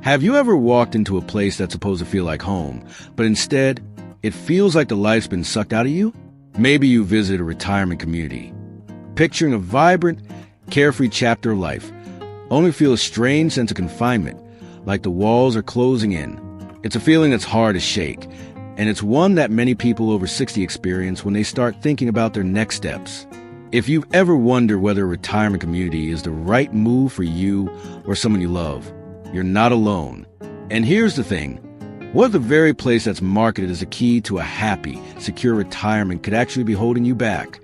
Have you ever walked into a place that's supposed to feel like home, but instead, it feels like the life's been sucked out of you? Maybe you visit a retirement community, picturing a vibrant, carefree chapter of life, only feel a strange sense of confinement, like the walls are closing in. It's a feeling that's hard to shake, and it's one that many people over 60 experience when they start thinking about their next steps. If you've ever wondered whether a retirement community is the right move for you or someone you love, you're not alone. And here's the thing. What if the very place that's marketed as a key to a happy, secure retirement could actually be holding you back?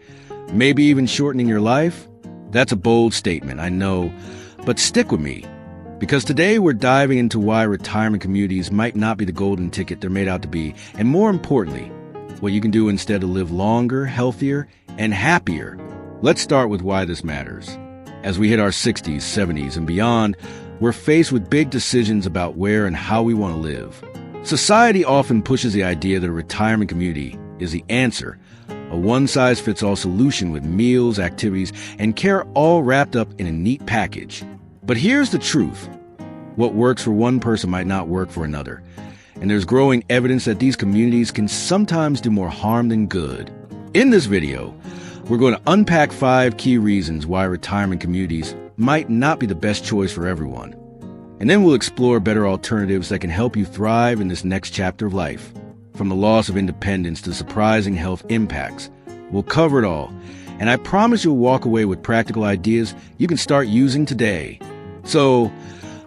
Maybe even shortening your life? That's a bold statement, I know, but stick with me. Because today we're diving into why retirement communities might not be the golden ticket they're made out to be, and more importantly, what you can do instead to live longer, healthier, and happier. Let's start with why this matters. As we hit our 60s, 70s, and beyond, we're faced with big decisions about where and how we want to live. Society often pushes the idea that a retirement community is the answer, a one-size-fits-all solution with meals, activities, and care all wrapped up in a neat package. But here's the truth. What works for one person might not work for another. And there's growing evidence that these communities can sometimes do more harm than good. In this video, we're going to unpack 5 key reasons why retirement communities might not be the best choice for everyone. And then we'll explore better alternatives that can help you thrive in this next chapter of life. From the loss of independence to surprising health impacts, we'll cover it all. And I promise you'll walk away with practical ideas you can start using today. So,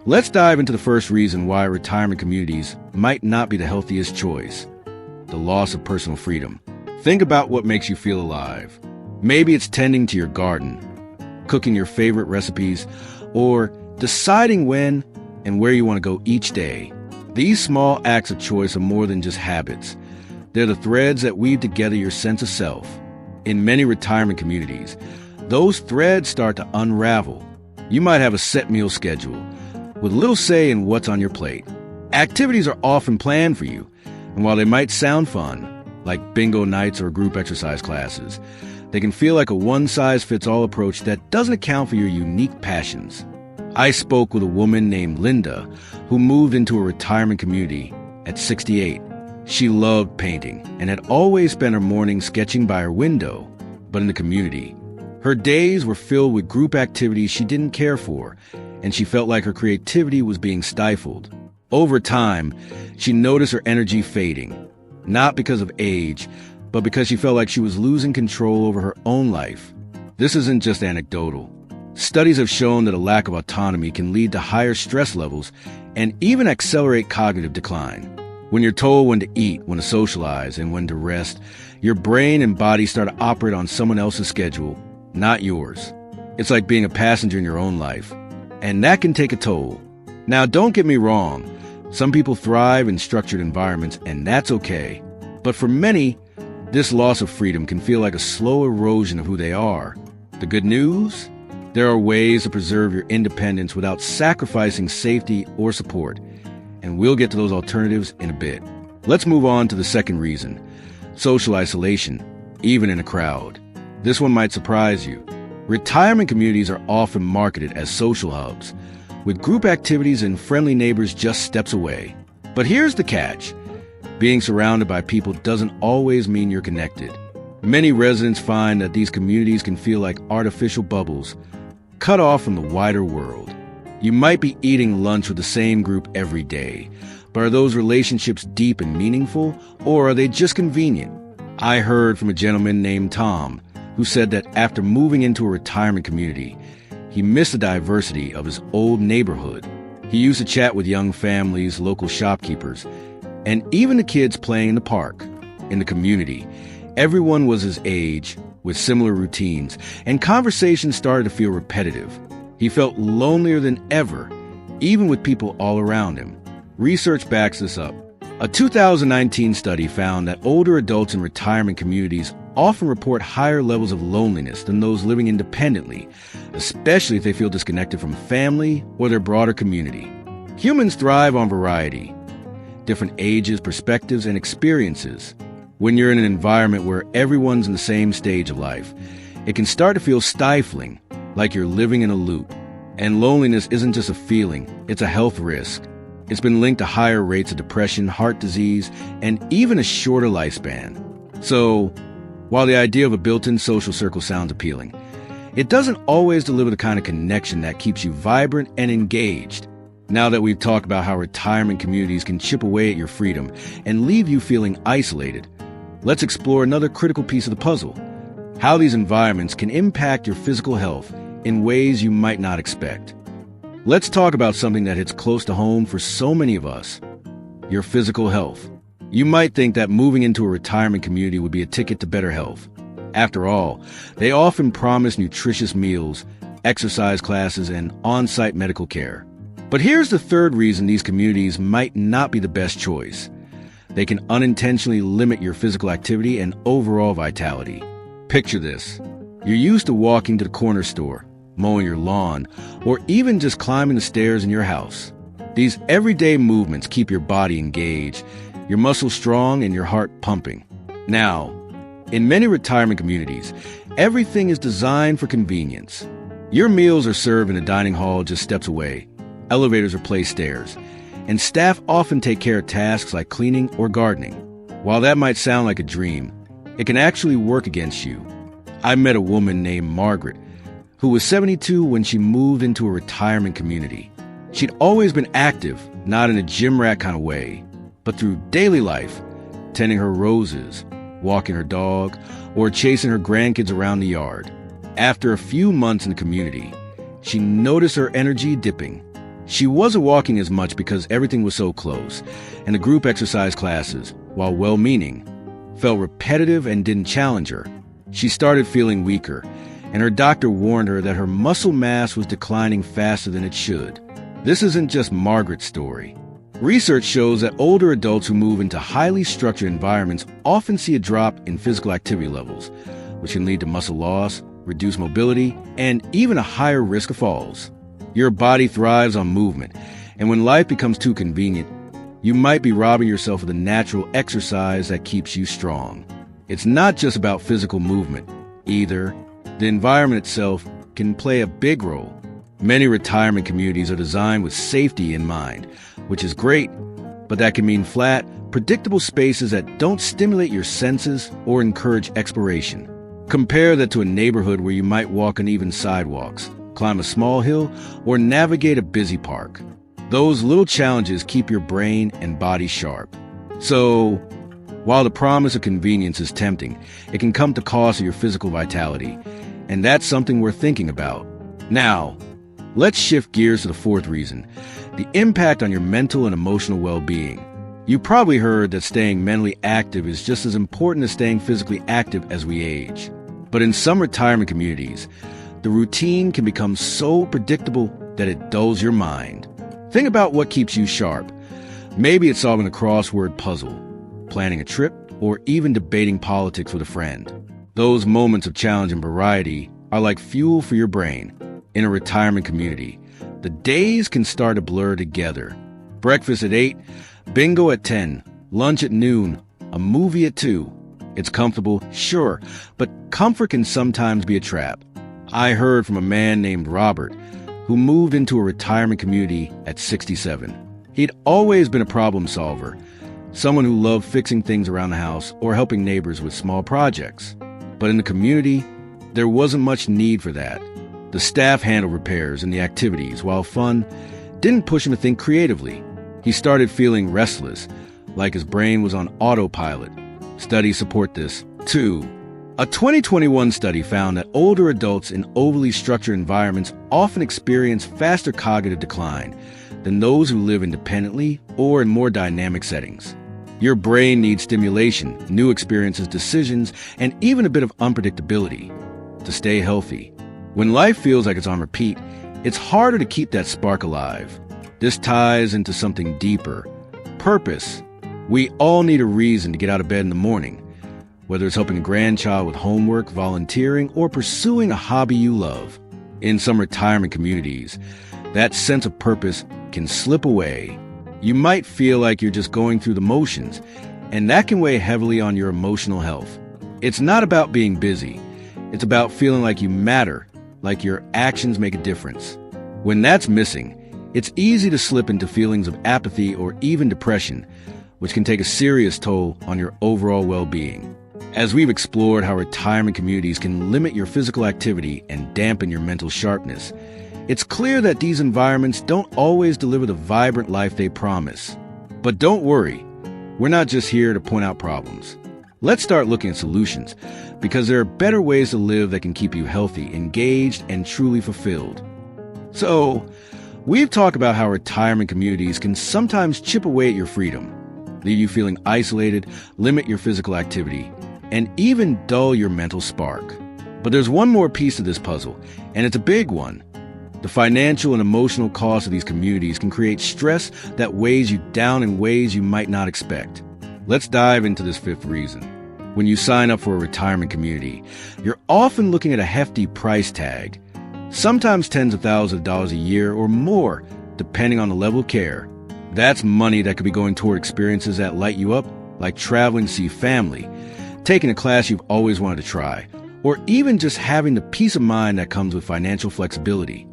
let's dive into the first reason why retirement communities might not be the healthiest choice: the loss of personal freedom. Think about what makes you feel alive. Maybe it's tending to your garden, cooking your favorite recipes, or deciding when and where you want to go each day. These small acts of choice are more than just habits. They're the threads that weave together your sense of self. In many retirement communities, those threads start to unravel. You might have a set meal schedule, with little say in what's on your plate. Activities are often planned for you, and while they might sound fun, like bingo nights or group exercise classes, they can feel like a one-size-fits-all approach that doesn't account for your unique passions. I spoke with a woman named Linda who moved into a retirement community at 68. She loved painting and had always spent her mornings sketching by her window, but in the community, her days were filled with group activities she didn't care for, and she felt like her creativity was being stifled. Over time, she noticed her energy fading, not because of age, but because she felt like she was losing control over her own life. This isn't just anecdotal. Studies have shown that a lack of autonomy can lead to higher stress levels and even accelerate cognitive decline. When you're told when to eat, when to socialize, and when to rest, your brain and body start to operate on someone else's schedule, not yours. It's like being a passenger in your own life, and that can take a toll. Now, don't get me wrong. Some people thrive in structured environments, and that's okay. But for many, this loss of freedom can feel like a slow erosion of who they are. The good news? There are ways to preserve your independence without sacrificing safety or support, and we'll get to those alternatives in a bit. Let's move on to the second reason: social isolation, even in a crowd. This one might surprise you. Retirement communities are often marketed as social hubs, with group activities and friendly neighbors just steps away. But here's the catch. Being surrounded by people doesn't always mean you're connected. Many residents find that these communities can feel like artificial bubbles, cut off from the wider world. You might be eating lunch with the same group every day, but are those relationships deep and meaningful, or are they just convenient? I heard from a gentleman named Tom, who said that after moving into a retirement community, he missed the diversity of his old neighborhood. He used to chat with young families, local shopkeepers, and even the kids playing in the park. In the community, everyone was his age, with similar routines, and conversations started to feel repetitive. He felt lonelier than ever, even with people all around him. Research backs this up. A 2019 study found that older adults in retirement communities often report higher levels of loneliness than those living independently, especially if they feel disconnected from family or their broader community. Humans thrive on variety, different ages, perspectives, and experiences. When you're in an environment where everyone's in the same stage of life, it can start to feel stifling, like you're living in a loop. And loneliness isn't just a feeling, it's a health risk. It's been linked to higher rates of depression, heart disease, and even a shorter lifespan. So, while the idea of a built-in social circle sounds appealing, it doesn't always deliver the kind of connection that keeps you vibrant and engaged. Now that we've talked about how retirement communities can chip away at your freedom and leave you feeling isolated, let's explore another critical piece of the puzzle: how these environments can impact your physical health in ways you might not expect. Let's talk about something that hits close to home for so many of us: your physical health. You might think that moving into a retirement community would be a ticket to better health. After all, they often promise nutritious meals, exercise classes, and on-site medical care. But here's the third reason these communities might not be the best choice: they can unintentionally limit your physical activity and overall vitality. Picture this. You're used to walking to the corner store, mowing your lawn, or even just climbing the stairs in your house. These everyday movements keep your body engaged, your muscles strong, and your heart pumping. Now, in many retirement communities, everything is designed for convenience. Your meals are served in a dining hall just steps away. Elevators replace stairs, and staff often take care of tasks like cleaning or gardening. While that might sound like a dream, it can actually work against you. I met a woman named Margaret, who was 72 when she moved into a retirement community. She'd always been active, not in a gym rat kind of way, but through daily life, tending her roses, walking her dog, or chasing her grandkids around the yard. After a few months in the community, she noticed her energy dipping. She wasn't walking as much because everything was so close, and the group exercise classes, while well-meaning, felt repetitive and didn't challenge her. She started feeling weaker, and her doctor warned her that her muscle mass was declining faster than it should. This isn't just Margaret's story. Research shows that older adults who move into highly structured environments often see a drop in physical activity levels, which can lead to muscle loss, reduced mobility, and even a higher risk of falls. Your body thrives on movement, and when life becomes too convenient, you might be robbing yourself of the natural exercise that keeps you strong. It's not just about physical movement, either. The environment itself can play a big role. Many retirement communities are designed with safety in mind, which is great, but that can mean flat, predictable spaces that don't stimulate your senses or encourage exploration. Compare that to a neighborhood where you might walk uneven sidewalks, climb a small hill, or navigate a busy park. Those little challenges keep your brain and body sharp. So, while the promise of convenience is tempting, it can come to cost of your physical vitality, and that's something we're thinking about. Now, let's shift gears to the fourth reason: the impact on your mental and emotional well-being. You probably heard that staying mentally active is just as important as staying physically active as we age. But in some retirement communities, the routine can become so predictable that it dulls your mind. Think about what keeps you sharp. Maybe it's solving a crossword puzzle, planning a trip, or even debating politics with a friend. Those moments of challenge and variety are like fuel for your brain. In a retirement community, the days can start to blur together. Breakfast at 8, bingo at 10, lunch at noon, a movie at 2. It's comfortable, sure, but comfort can sometimes be a trap. I heard from a man named Robert who moved into a retirement community at 67. He'd always been a problem solver, someone who loved fixing things around the house or helping neighbors with small projects. But in the community, there wasn't much need for that. The staff handled repairs and the activities, while fun didn't push him to think creatively. He started feeling restless, like his brain was on autopilot. Studies support this, too. A 2021 study found that older adults in overly structured environments often experience faster cognitive decline than those who live independently or in more dynamic settings. Your brain needs stimulation, new experiences, decisions, and even a bit of unpredictability to stay healthy. When life feels like it's on repeat, it's harder to keep that spark alive. This ties into something deeper: purpose. We all need a reason to get out of bed in the morning, whether it's helping a grandchild with homework, volunteering, or pursuing a hobby you love. In some retirement communities, that sense of purpose can slip away. You might feel like you're just going through the motions, and that can weigh heavily on your emotional health. It's not about being busy. It's about feeling like you matter, like your actions make a difference. When that's missing, It's easy to slip into feelings of apathy or even depression, which can take a serious toll on your overall well-being. As we've explored how retirement communities can limit your physical activity and dampen your mental sharpness, it's clear that these environments don't always deliver the vibrant life they promise. But don't worry, we're not just here to point out problems. Let's start looking at solutions, because there are better ways to live that can keep you healthy, engaged, and truly fulfilled. So, we've talked about how retirement communities can sometimes chip away at your freedom, leave you feeling isolated, limit your physical activity, and even dull your mental spark. But there's one more piece to this puzzle, and it's a big one. The financial and emotional cost of these communities can create stress that weighs you down in ways you might not expect. Let's dive into this fifth reason. When you sign up for a retirement community, you're often looking at a hefty price tag, sometimes tens of thousands of dollars a year or more, depending on the level of care. That's money that could be going toward experiences that light you up, like traveling to see family, taking a class you've always wanted to try, or even just having the peace of mind that comes with financial flexibility.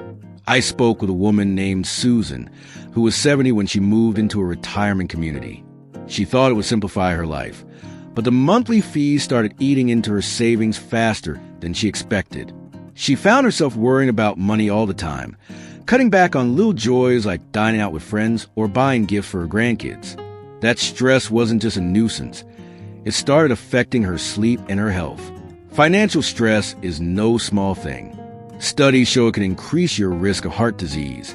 I spoke with a woman named Susan, who was 70 when she moved into a retirement community. She thought it would simplify her life, but the monthly fees started eating into her savings faster than she expected. She found herself worrying about money all the time, cutting back on little joys like dining out with friends or buying gifts for her grandkids. That stress wasn't just a nuisance. It started affecting her sleep and her health. Financial stress is no small thing. Studies show it can increase your risk of heart disease,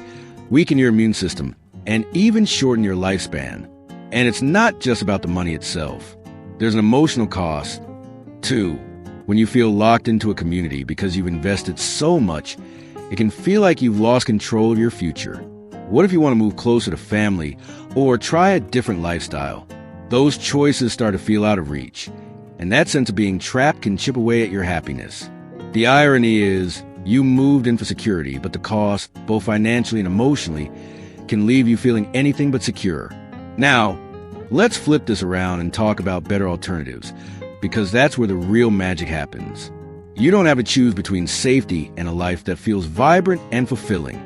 weaken your immune system, and even shorten your lifespan. And it's not just about the money itself. There's an emotional cost, too. When you feel locked into a community because you've invested so much, it can feel like you've lost control of your future. What if you want to move closer to family or try a different lifestyle? Those choices start to feel out of reach, and that sense of being trapped can chip away at your happiness. The irony is, you moved in for security, but the cost, both financially and emotionally, can leave you feeling anything but secure. Now, let's flip this around and talk about better alternatives, because that's where the real magic happens. You don't have to choose between safety and a life that feels vibrant and fulfilling.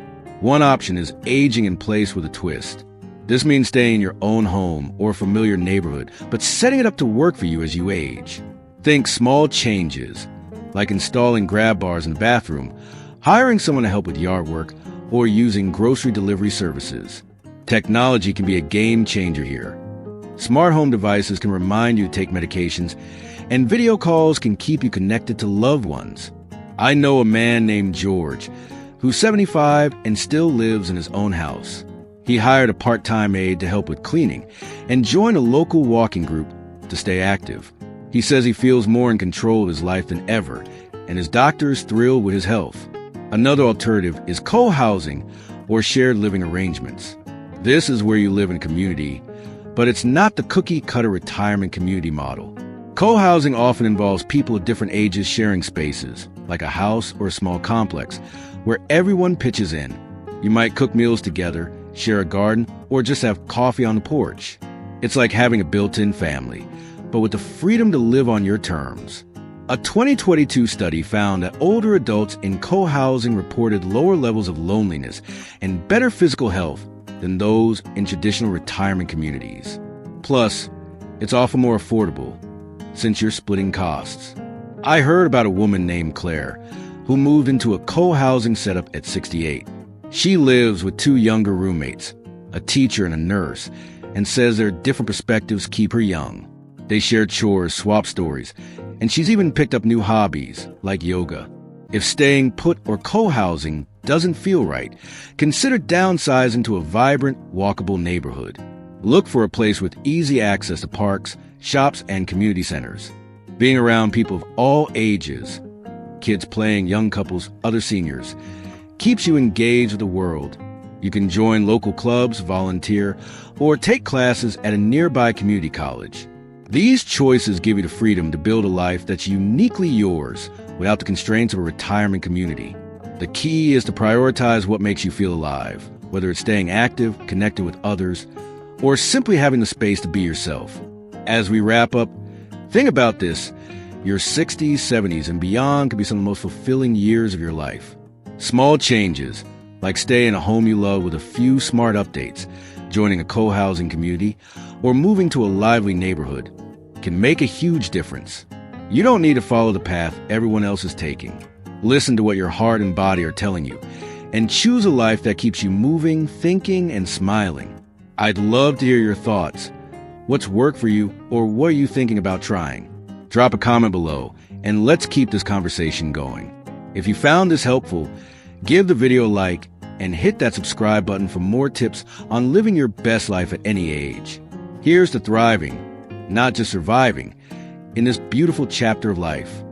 One option is aging in place with a twist. This means staying in your own home or familiar neighborhood, but setting it up to work for you as you age. Think small changes, like installing grab bars in the bathroom, hiring someone to help with yard work, or using grocery delivery services. Technology can be a game changer here. Smart home devices can remind you to take medications, and video calls can keep you connected to loved ones. I know a man named George, who's 75 and still lives in his own house. He hired a part-time aide to help with cleaning and joined a local walking group to stay active. He says he feels more in control of his life than ever, and his doctor is thrilled with his health. Another alternative is co-housing or shared living arrangements. This is where you live in a community, but it's not the cookie-cutter retirement community model. Co-housing often involves people of different ages sharing spaces, like a house or a small complex, where everyone pitches in. You might cook meals together, share a garden, or just have coffee on the porch. It's like having a built-in family, but with the freedom to live on your terms. A 2022 study found that older adults in co-housing reported lower levels of loneliness and better physical health than those in traditional retirement communities. Plus, it's often more affordable, since you're splitting costs. I heard about a woman named Claire, who moved into a co-housing setup at 68. She lives with two younger roommates, a teacher and a nurse, and says their different perspectives keep her young. They share chores, swap stories, and she's even picked up new hobbies, like yoga. If staying put or co-housing doesn't feel right, consider downsizing to a vibrant, walkable neighborhood. Look for a place with easy access to parks, shops, and community centers. Being around people of all ages, kids playing, young couples, other seniors, keeps you engaged with the world. You can join local clubs, volunteer, or take classes at a nearby community college. These choices give you the freedom to build a life that's uniquely yours without the constraints of a retirement community. The key is to prioritize what makes you feel alive, whether it's staying active, connecting with others, or simply having the space to be yourself. As we wrap up, think about this. Your 60s, 70s, and beyond could be some of the most fulfilling years of your life. Small changes, like staying in a home you love with a few smart updates, joining a co-housing community, or moving to a lively neighborhood, can make a huge difference. You don't need to follow the path everyone else is taking. Listen to what your heart and body are telling you, and choose a life that keeps you moving, thinking, and smiling. I'd love to hear your thoughts. What's worked for you, or what are you thinking about trying? Drop a comment below, and let's keep this conversation going. If you found this helpful, give the video a like and hit that subscribe button for more tips on living your best life at any age. Here's to thriving, not just surviving, in this beautiful chapter of life.